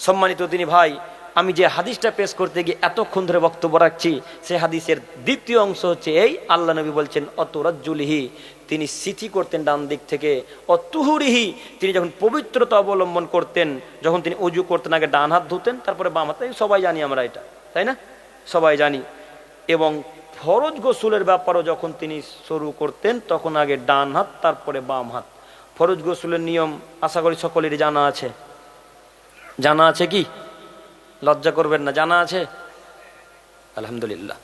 সম্মানিত তিনি ভাই, আমি যে হাদিসটা পেশ করতে গিয়ে এতক্ষণ ধরে বক্তব্য রাখছি, সেই হাদিসের দ্বিতীয় অংশ হচ্ছে এই, আল্লাহ নবী বলছেন অতুরাজ্জুলিহি, তিনি সিথি করতেন ডান দিক থেকে, অতুহুরিহি, তিনি যখন পবিত্রতা অবলম্বন করতেন, যখন তিনি উজু করতেন আগে ডান হাত ধুতেন তারপরে বাম হাত, সবাই জানি আমরা এটা, তাই না, সবাই জানি। এবং ফরজ গোসলের ব্যাপারও যখন তিনি শুরু করতেন তখন আগে ডান হাত তারপরে বাম হাত। ফরজ গোসলের নিয়ম আশা করি সকলেরই জানা আছে, জানা আছে কি? লজ্জা করবেন না, জানা আছে আলহামদুলিল্লাহ।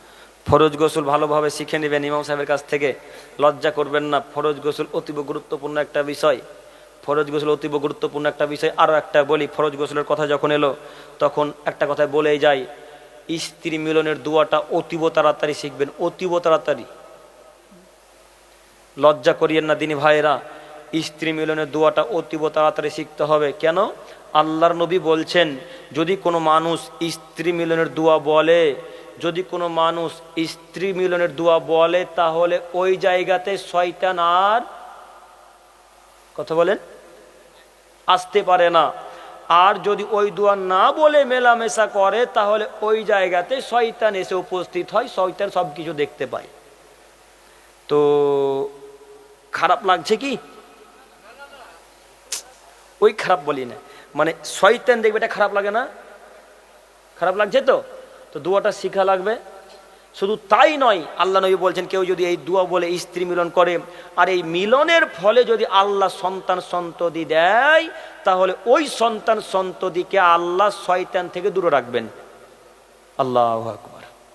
ফরজ গোসল ভালোভাবে শিখে নেবেন ইমাম সাহেবের কাছ থেকে, লজ্জা করবেন না। ফরজ গোসল অতীব গুরুত্বপূর্ণ একটা বিষয়, ফরজ গোসল অতীব গুরুত্বপূর্ণ একটা বিষয়। আরও একটা বলি, ফরজ গোসলের কথা যখন এলো তখন একটা কথায় বলেই যাই, স্ত্রী মিলনের দোয়াটা অতীব তাড়াতাড়ি শিখবেন, অতীব তাড়াতাড়ি। লজ্জা করিয়েন না দিনী ভাইয়েরা, স্ত্রী মিলনের দোয়াটা অতীব তাড়াতাড়ি শিখতে হবে। কেন? আল্লাহর নবী বলছেন, যদি কোনো মানুষ স্ত্রী মিলনের দোয়া বলে, যদি কোনো মানুষ স্ত্রী মিলনের দোয়া বলে, তাহলে ওই জায়গাতে শয়তান আর, কথা বলেন, আসতে পারে না। আর যদি ওই দোয়া না বলে মেলামেশা করে, তাহলে ওই জায়গাতে শয়তান এসে উপস্থিত হয়, শয়তান সব কিছু দেখতে পায়। তো খারাপ লাগছে কি? ওই খারাপ বলি না, মানে শয়তান দেখবে, এটা খারাপ লাগে না? খারাপ লাগছে তো? তো দোয়াটা শিখা লাগবে। শুধু তাই নয়, আল্লাহ নবী বলছেন, কেউ যদি এই দোয়া বলে স্ত্রী মিলন করে, আর এই মিলনের ফলে যদি আল্লাহ সন্তান সন্ততি দেয়, তাহলে ওই সন্তান সন্ততিকে আল্লাহ শয়তান থেকে দূরে রাখবেন। আল্লাহু আকবার।